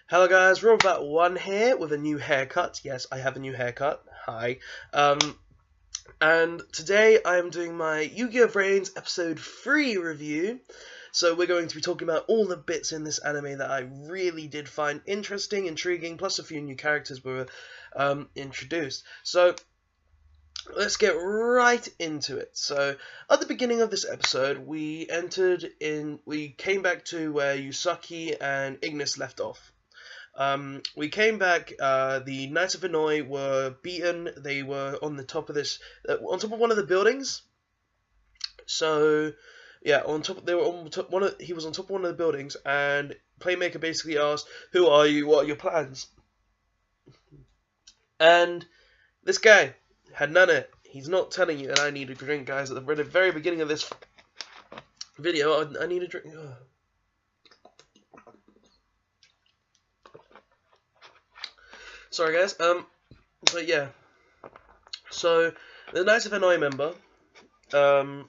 Hello guys, Robot1 here with a new haircut. Yes, I have a new haircut. Hi. And today I am doing my Yugioh Vrains episode 3 review. So we're going to be talking about all the bits in this anime that I really did find interesting, intriguing, plus a few new characters were introduced. So let's get right into it. So at the beginning of this episode, we came back to where Yusaki and Ignis left off. We came back. The Knights of Hanoi were beaten. They were on the top of this, on top of one of the buildings. So, yeah, on top. They were on top. He was on top of one of the buildings, and Playmaker basically asked, "Who are you? What are your plans?" And this guy had none of it. He's not telling you, and I need a drink, guys. At the very beginning of this video, I need a drink. Ugh. Sorry guys, but yeah, so the Knights of Hanoi member, the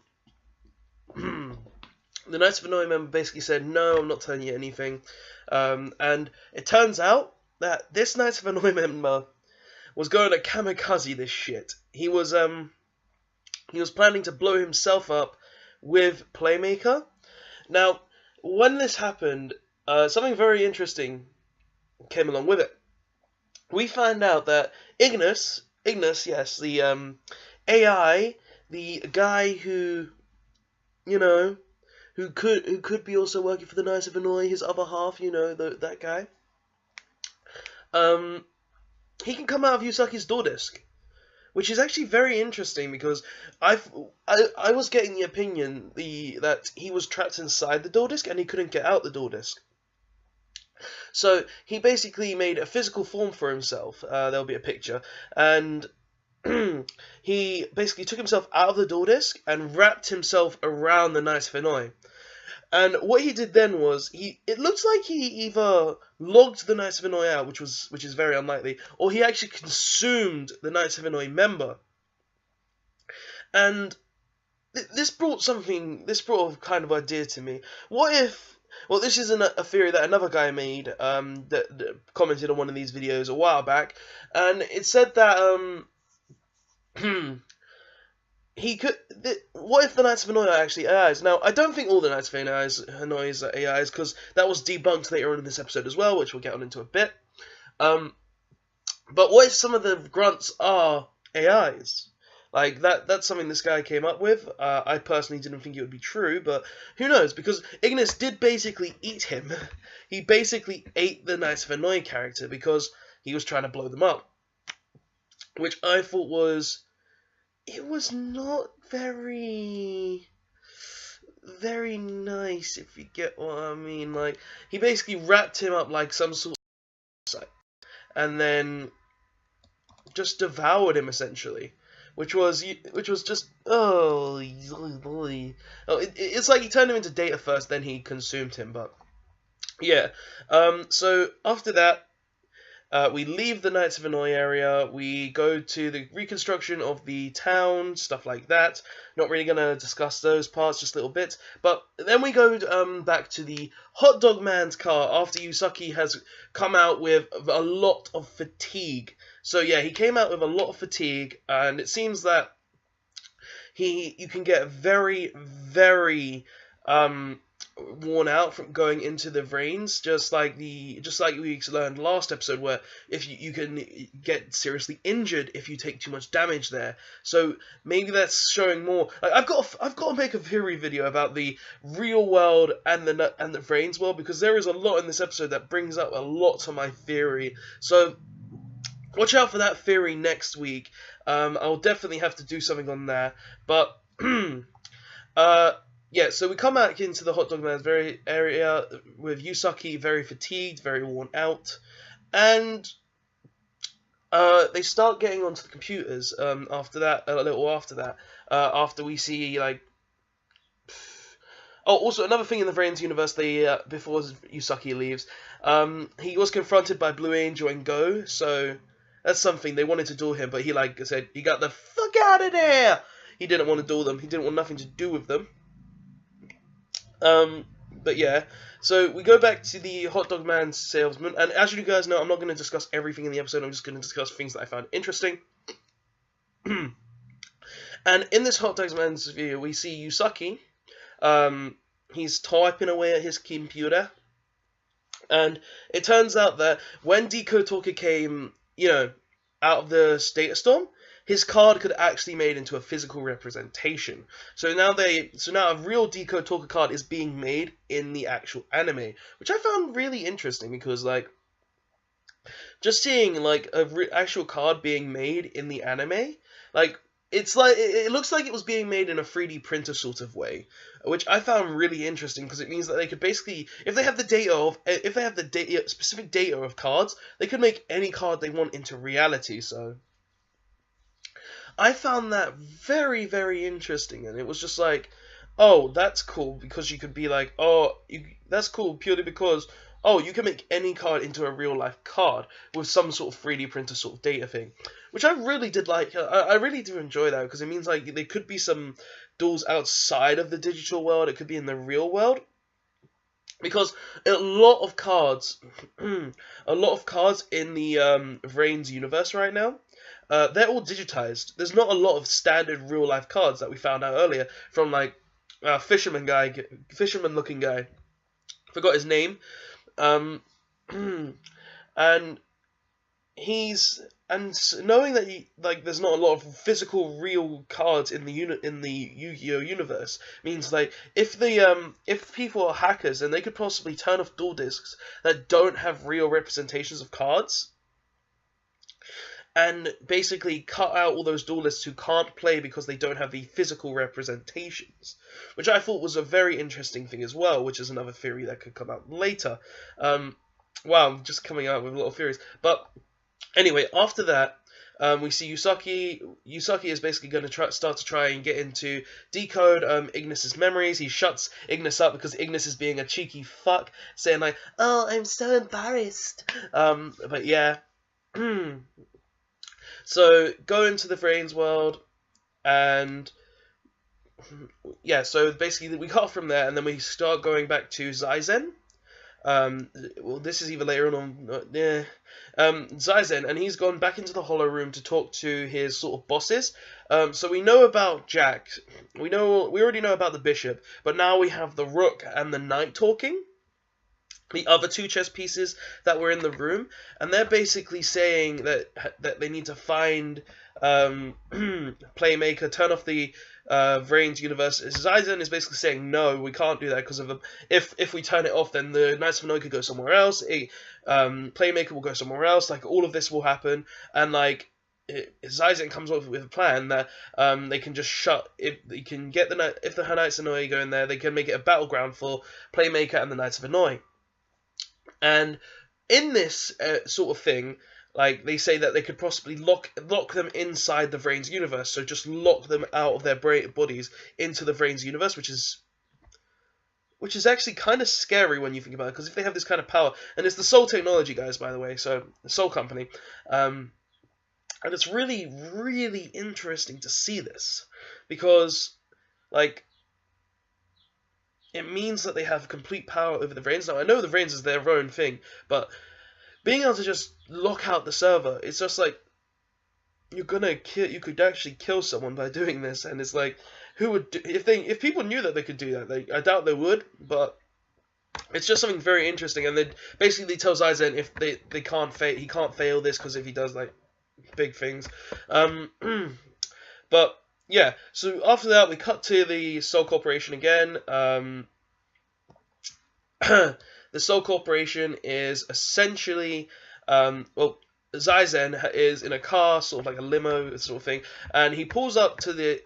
Knights of Hanoi member basically said, no, I'm not telling you anything, and it turns out that this Knights of Hanoi member was going to kamikaze this shit. He was planning to blow himself up with Playmaker. Now, when this happened, something very interesting came along with it. We find out that Ignis, yes, the AI, the guy who, who could be also working for the Knights of Hanoi, his other half, that guy. He can come out of Yusaki's door disc, which is actually very interesting because I was getting the opinion that he was trapped inside the door disc and he couldn't get out the door disc. So he basically made a physical form for himself. There'll be a picture, and he basically took himself out of the door disc and wrapped himself around the Knights of Hanoi. And what he did then was it looks like he either logged the Knights of Hanoi out, which is very unlikely, or he actually consumed the Knights of Hanoi member. And this brought a kind of idea to me. What if? Well, this is a theory that another guy made, that commented on one of these videos a while back, and it said that what if the Knights of Hanoi are actually AIs? Now, I don't think all the Knights of Hanoi are AIs, because that was debunked later on in this episode as well, which we'll get on into a bit. But what if some of the grunts are AIs? Like, that's something this guy came up with. I personally didn't think it would be true, but who knows? Because Ignis did basically eat him. He basically ate the Knights of Hanoi character because he was trying to blow them up. Which I thought was not very nice, if you get what I mean. Like, he basically wrapped him up like some sort of site, and then just devoured him, essentially. Which was just, it's like he turned him into data first, then he consumed him, but, yeah. So, after that, we leave the Knights of Hanoi area, we go to the reconstruction of the town, stuff like that. Not really going to discuss those parts, just little bits. But then we go back to the Hot Dog Man's car after Yusaki has come out with a lot of fatigue. So yeah, he came out with a lot of fatigue, and it seems that you can get very, very worn out from going into the Vrains, just like we learned last episode, where if you can get seriously injured if you take too much damage there. So maybe that's showing more. Like, I've got to make a theory video about the real world and the Vrains world, because there is a lot in this episode that brings up a lot to my theory. So watch out for that theory next week. I'll definitely have to do something on that. But yeah, so we come back into the Hot Dog Man's area with Yusaki very fatigued, very worn out, and they start getting onto the computers. After that, a little after that, after we see like. Oh, also another thing in the Vrains universe, before Yusaki leaves, he was confronted by Blue Angel and Go. So That's something they wanted to duel him, but he like said, "You got the fuck out of there." He didn't want to duel them. He didn't want nothing to do with them. But yeah, so we go back to the hot dog man salesman, and as you guys know, I'm not going to discuss everything in the episode. I'm just going to discuss things that I found interesting. And in this hot dog man's video, we see Yusaki. He's typing away at his computer, and it turns out that when Decode Talker came, out of the data storm, his card could actually be made into a physical representation. So now a real Decode Talker card is being made in the actual anime, which I found really interesting because like just seeing like actual card being made in the anime, like it looks like it was being made in a 3D printer sort of way, which I found really interesting because it means that they could basically, if they have the specific data of cards, they could make any card they want into reality. So I found that very, very interesting, and it was just like, oh, that's cool, because you could be like, that's cool purely because, you can make any card into a real-life card with some sort of 3D printer sort of data thing, which I really did like. I really do enjoy that, because it means like there could be some duels outside of the digital world, it could be in the real world. Because a lot of cards in the Vrains universe right now, they're all digitized. There's not a lot of standard real life cards that we found out earlier from like fisherman looking guy. Forgot his name. And knowing that there's not a lot of physical real cards in the Yu-Gi-Oh universe means like if people are hackers, then they could possibly turn off duel discs that don't have real representations of cards, and basically cut out all those duelists who can't play because they don't have the physical representations, which I thought was a very interesting thing as well, which is another theory that could come out later. Wow, I'm just coming out with a lot of theories. But anyway, after that, we see Yusaki. Yusaki is basically going to start to try and get into decode Ignis's memories. He shuts Ignis up because Ignis is being a cheeky fuck, saying like, "Oh, I'm so embarrassed." But yeah. So go into the Vrains world, and yeah, so basically we cut off from there, and then we start going back to Zaizen. Well, this is either later on. Zaizen, and he's gone back into the Hollow Room to talk to his sort of bosses. So we know about Jack. We already know about the Bishop, but now we have the Rook and the Knight talking. The other two chess pieces that were in the room, and they're basically saying that they need to find Playmaker, turn off the Vrains universe. Zaizen is basically saying no, we can't do that because of if we turn it off, then the Knights of Hanoi could go somewhere else. Playmaker will go somewhere else. Like all of this will happen, and like Zaizen comes up with a plan that they can just if the Knights of Hanoi go in there, they can make it a battleground for Playmaker and the Knights of Hanoi. And in this sort of thing, like they say that they could possibly lock them inside the Vrains universe, so just lock them out of their bodies into the Vrains universe, which is actually kind of scary when you think about it, because if they have this kind of power, and it's the Soul technology, guys, by the way, so the Soul company, and it's really, really interesting to see this, because like it means that they have complete power over the Vrains. Now, I know the Vrains is their own thing, but being able to just lock out the server, it's just like, you could actually kill someone by doing this, and it's like, who would if people knew that they could do that? I doubt they would, but it's just something very interesting. And they basically tell Zaizen if he can't fail this, because if he does like big things, but yeah, so after that, we cut to the Soul Corporation again. The Soul Corporation is essentially, Zaizen is in a car, sort of like a limo sort of thing, and he pulls up to this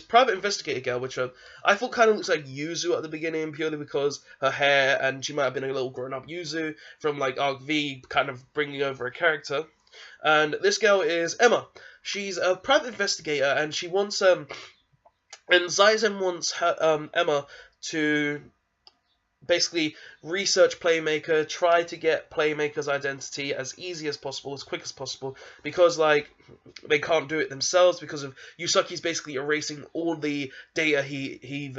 private investigator girl, which I thought kind of looks like Yuzu at the beginning, purely because her hair, and she might have been a little grown-up Yuzu from like Arc V, kind of bringing over a character. And this girl is Emma. She's a private investigator, and she wants and Zaizen wants her, Emma to basically research Playmaker, try to get Playmaker's identity as easy as possible, as quick as possible, because like they can't do it themselves because of Yusaki's basically erasing all the data he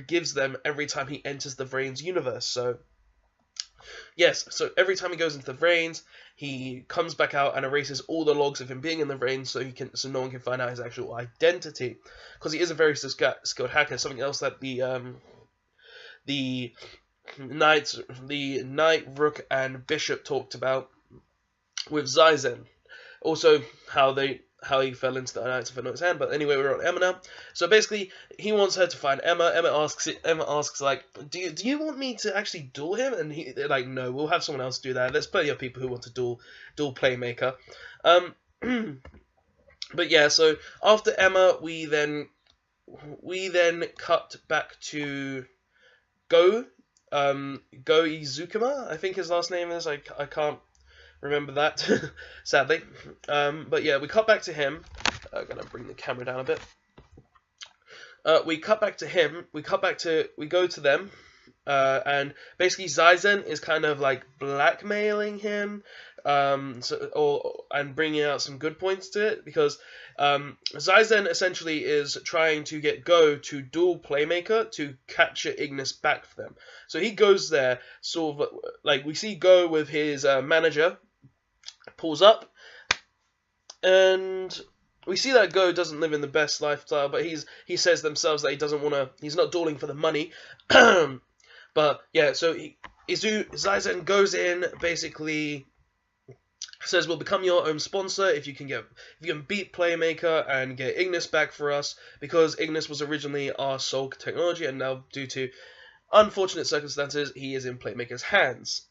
gives them every time he enters the Vrains universe. So yes, so every time he goes into the Vrains, he comes back out and erases all the logs of him being in the Vrains, so no one can find out his actual identity, because he is a very skilled hacker. Something else that the knight, rook, and bishop talked about with Zaizen. Also, how he fell into the Knights of Anoin's hand. But anyway, we're on Emma now. So basically, he wants her to find Emma. Emma asks like, do you want me to actually duel him? And they're like, no, we'll have someone else do that. There's plenty of people who want to duel Playmaker. But yeah, so after Emma, we then cut back to Go Izukama, I think his last name is. I can't remember that, sadly. But yeah, we cut back to him. I'm gonna bring the camera down a bit. We cut back to him. We go to them. And basically Zaizen is kind of like blackmailing him, and bringing out some good points to it, because Zaizen essentially is trying to get Go to duel Playmaker to capture Ignis back for them. So he goes there, sort of like we see Go with his manager, pulls up, and we see that Go doesn't live in the best lifestyle, but he says themselves that he's not dueling for the money. But yeah, so Zaizen goes in, basically says we'll become your own sponsor if you can beat Playmaker and get Ignis back for us, because Ignis was originally our sole technology, and now due to unfortunate circumstances he is in Playmaker's hands.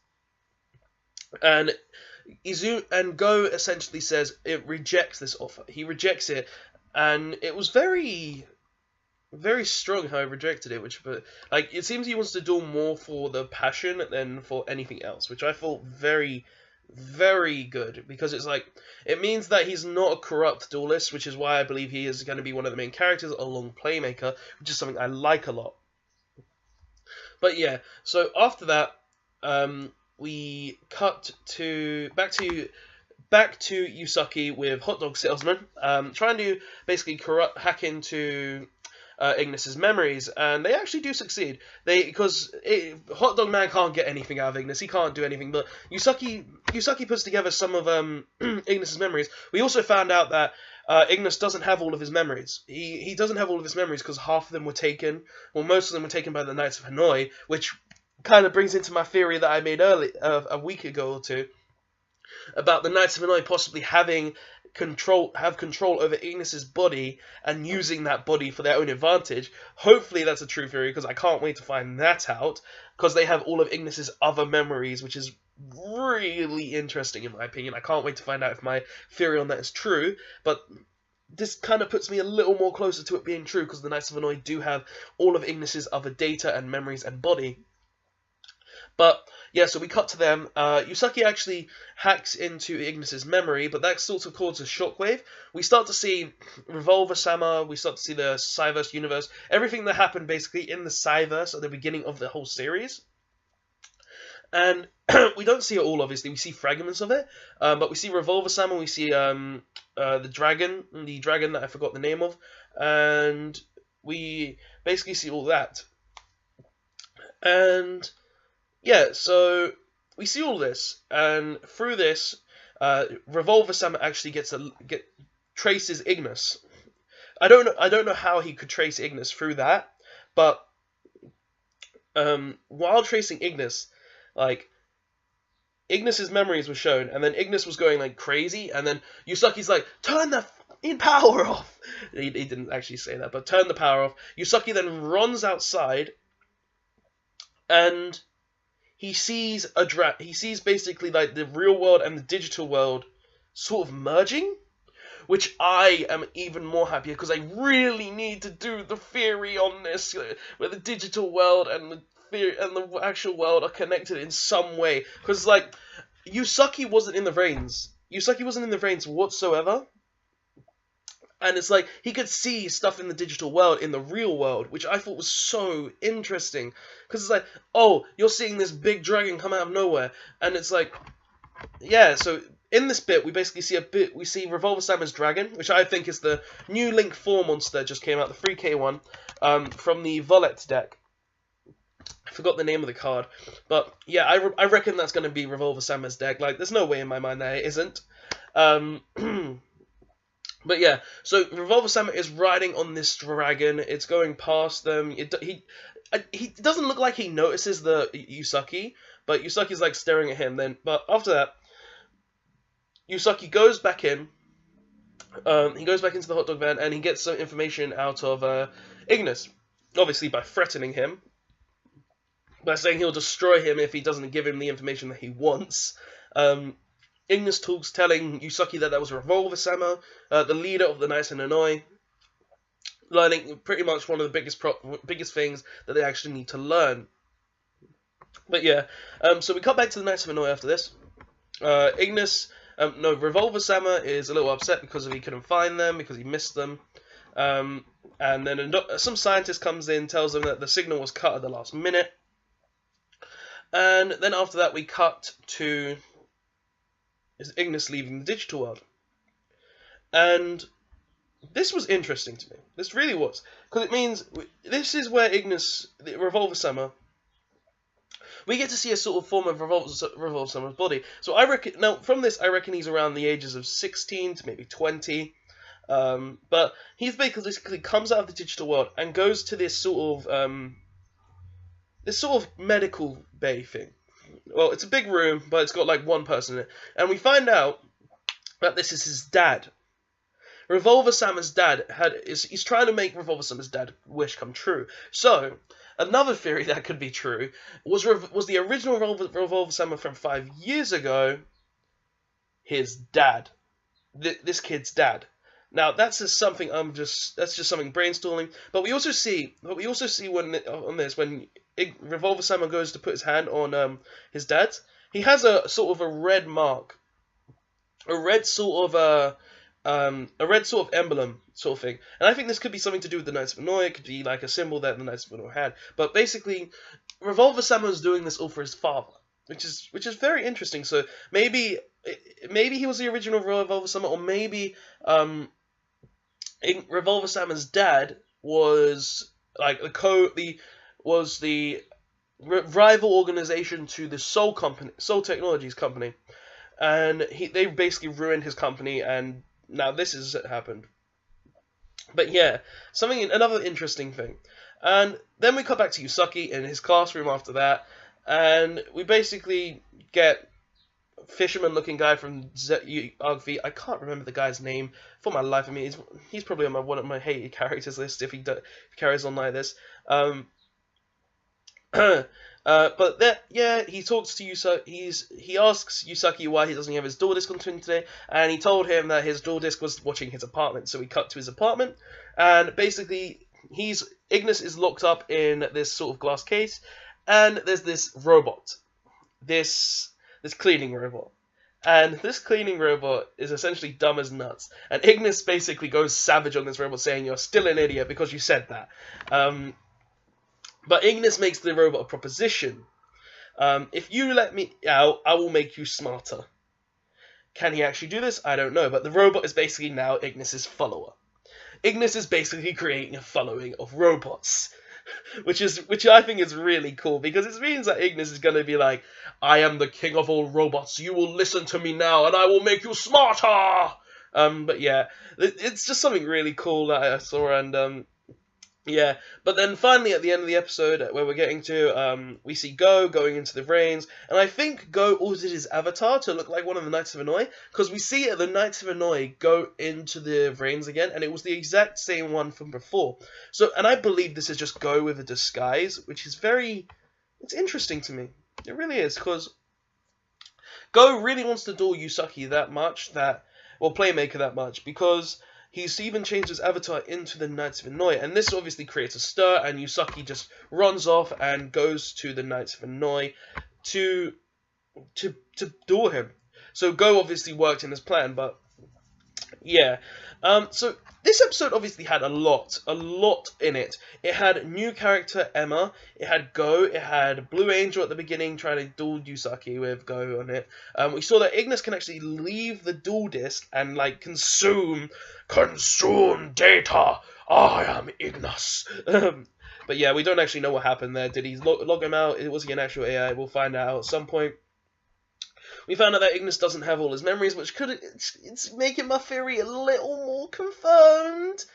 And Go essentially says it rejects this offer. He rejects it, and it was very strong how he rejected it, but it seems he wants to duel more for the passion than for anything else, which I thought very, very good, because it means that he's not a corrupt duelist, which is why I believe he is going to be one of the main characters along Playmaker, which is something I like a lot. But yeah, so after that, we cut back to Yusaki with Hot Dog Salesman, trying to basically hack into Ignis's memories, and they actually do succeed. Because Hot Dog Man can't get anything out of Ignis, he can't do anything, but Yusaki puts together some of Ignis's memories. We also found out that Ignis doesn't have all of his memories. He doesn't have all of his memories because half of them were taken, well, most of them were taken by the Knights of Hanoi, which kind of brings into my theory that I made a week ago or two, about the Knights of Hanoi possibly have control over Ignis's body and using that body for their own advantage. Hopefully that's a true theory, because I can't wait to find that out, because they have all of Ignis's other memories, which is really interesting in my opinion. I can't wait to find out if my theory on that is true, but this kind of puts me a little more closer to it being true, because the Knights of Hanoi do have all of Ignis's other data and memories and body. But yeah, so we cut to them. Yusaki actually hacks into Ignis's memory, but that sort of causes a shockwave. We start to see Revolver Sama, we start to see the Psyverse universe, everything that happened basically in the Psyverse at the beginning of the whole series. And we don't see it all, obviously. We see fragments of it, but we see Revolver Sama, we see the dragon that I forgot the name of, and we basically see all that. And yeah, so we see all this, and through this, Revolver Sama actually traces Ignis. I don't know how he could trace Ignis through that, but while tracing Ignis, Ignis's memories were shown, and then Ignis was going crazy, and then Yusaki's like, turn the power off. He didn't actually say that, but turn the power off. Yusaki then runs outside, and he sees basically the real world and the digital world sort of merging, which I am even more happy because I really need to do the theory on this, where the digital world and the theory and the actual world are connected in some way. Because Yusaki wasn't in the Vrains. Yusaki wasn't in the Vrains whatsoever. And it's like he could see stuff in the digital world in the real world, which I thought was so interesting. Because it's like, oh, you're seeing this big dragon come out of nowhere. And it's like, yeah, so in this bit, we basically see Revolver Samus Dragon, which I think is the new Link 4 monster, just came out, the 3K one, from the Volette deck. I forgot the name of the card. But yeah, I reckon that's going to be Revolver Samus deck. Like, there's no way in my mind that it isn't. But yeah, so Revolver Samus is riding on this dragon. It's going past them. He doesn't look like he notices the Yusaki, but Yusaki's like staring at him. But after that, Yusaki goes back in. He goes back into the hot dog van and he gets some information out of Ignis, obviously by threatening him, by saying he'll destroy him if he doesn't give him the information that he wants. Ignis talks, telling Yusaki that was Revolver Sama, the leader of the Knights of Nanoi, learning pretty much one of the biggest things that they actually need to learn. But yeah, so we cut back to the Knights of Nanoi after this. Revolver Sama is a little upset because he couldn't find them, because he missed them. And then some scientist comes in, tells them that the signal was cut at the last minute. And then after that we cut to Ignis leaving the digital world. And this was interesting to me. This really was. Because it means this is where Ignis, the Revolver Sama, we get to see a sort of form of Revolver Sama's body. So I reckon, now from this, I reckon he's around the ages of 16 to maybe 20. But he's basically comes out of the digital world and goes to this sort of medical bay thing. Well, it's a big room, but it's got like one person in it. And we find out that this is his dad. Revolver Sama's dad he's trying to make Revolver Sama's dad wish come true. So, another theory that could be true was the original Revolver Sama from 5 years ago his dad. This kid's dad. Now that's just something something brainstorming. But we also see when Revolver Sama goes to put his hand on his dad's, he has a sort of a red mark, a red sort of emblem sort of thing. And I think this could be something to do with the Knights of Nanoi. It could be like a symbol that the Knights of Nanoi had. But basically, Revolver Sama is doing this all for his father, which is very interesting. So maybe he was the original Revolver Sama, or maybe Revolver Sama's dad was like the rival organization to the Soul Technologies company, and they basically ruined his company, and now this has happened. But yeah, another interesting thing. And then we cut back to Yusaki in his classroom after that, and we basically get fisherman-looking guy from Yugioh. I can't remember the guy's name for my life. I mean, he's probably on one of my hated characters list if he carries on like this. But he talks to Yusaki. He asks Yusaki why he doesn't have his door disc on today, and he told him that his door disc was watching his apartment. So we cut to his apartment, and basically Ignis is locked up in this sort of glass case, and there's this robot, this cleaning robot. And this cleaning robot is essentially dumb as nuts. And Ignis basically goes savage on this robot, saying, "You're still an idiot because you said that." But Ignis makes the robot a proposition. If you let me out, I will make you smarter. Can he actually do this? I don't know. But the robot is basically now Ignis's follower. Ignis is basically creating a following of robots. Which I think is really cool, because it means that Ignis is going to be like, "I am the king of all robots, you will listen to me now, and I will make you smarter!" But yeah, it's just something really cool that I saw, and yeah. But then finally at the end of the episode, where we're getting to, we see Go going into the Vrains, and I think Go altered his avatar to look like one of the Knights of Nanoi, because we see the Knights of Nanoi go into the Vrains again, and it was the exact same one from before. So, and I believe this is just Go with a disguise, which is it's interesting to me. It really is, because Go really wants to duel Yusaki Playmaker that much, because he's even changed his avatar into the Knights of Nanoi, and this obviously creates a stir, and Yusaki just runs off and goes to the Knights of Nanoi to duel him. So Go obviously worked in his plan, but Yeah. So this episode obviously had a lot in it. It had new character Emma. It had Go. It had Blue Angel at the beginning trying to duel Yusaki with Go on it. We saw that Ignis can actually leave the duel disc and like consume data. I am Ignis. But yeah, we don't actually know what happened there. Did he log him out? Was he an actual AI? We'll find out at some point. We found out that Ignis doesn't have all his memories, which could it's making my theory a little more confirmed.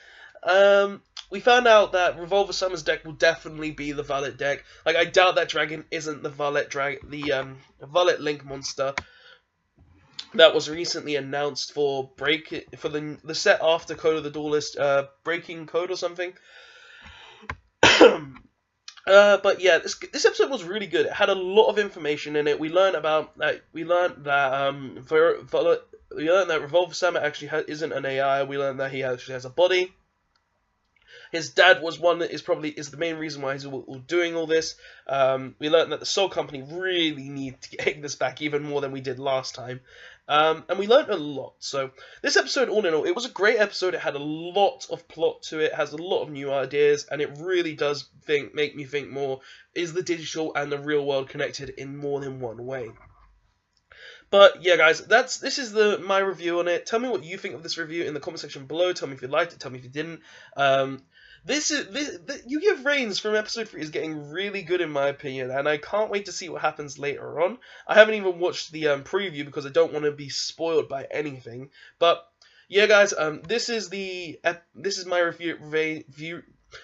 We found out that Revolver Summer's deck will definitely be the Valet deck. Like, I doubt that dragon isn't the Valet Link monster that was recently announced for the set after Code of the Duelist, Breaking Code or something. But yeah, this episode was really good. It had a lot of information in it. We learned that Revolver Sama actually isn't an AI. We learned that he actually has a body. His dad was one that is the main reason why he's doing all this. We learned that the Soul Company really need to get this back even more than we did last time. And we learned a lot. So this episode, all in all, it was a great episode. It had a lot of plot to it, has a lot of new ideas, and it really does make me think more, is the digital and the real world connected in more than one way? But yeah, guys, this is my review on it. Tell me what you think of this review in the comment section below. Tell me if you liked it. Tell me if you didn't. Yugioh Vrains from episode 3 is getting really good in my opinion, and I can't wait to see what happens later on. I haven't even watched the preview because I don't want to be spoiled by anything. But yeah, guys, this is my review.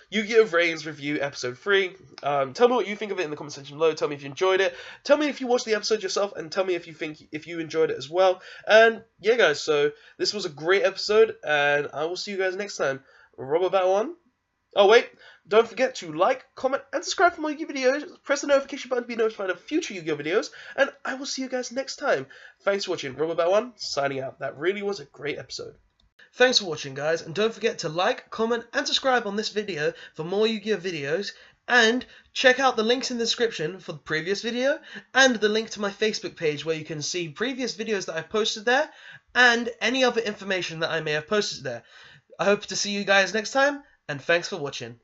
Yu-Gi-Oh! Vrains review episode 3. Tell me what you think of it in the comment section below. Tell me if you enjoyed it. Tell me if you watched the episode yourself, and tell me if you enjoyed it as well. And yeah, guys, so this was a great episode, and I will see you guys next time. Robert1. Oh wait, don't forget to like, comment, and subscribe for more Yu-Gi-Oh! Videos. Press the notification button to be notified of future Yu-Gi-Oh! Videos, and I will see you guys next time. Thanks for watching. Robert1 signing out. That really was a great episode. Thanks for watching, guys, and don't forget to like, comment, and subscribe on this video for more Yu-Gi-Oh! Videos, and check out the links in the description for the previous video, and the link to my Facebook page where you can see previous videos that I've posted there, and any other information that I may have posted there. I hope to see you guys next time, and thanks for watching.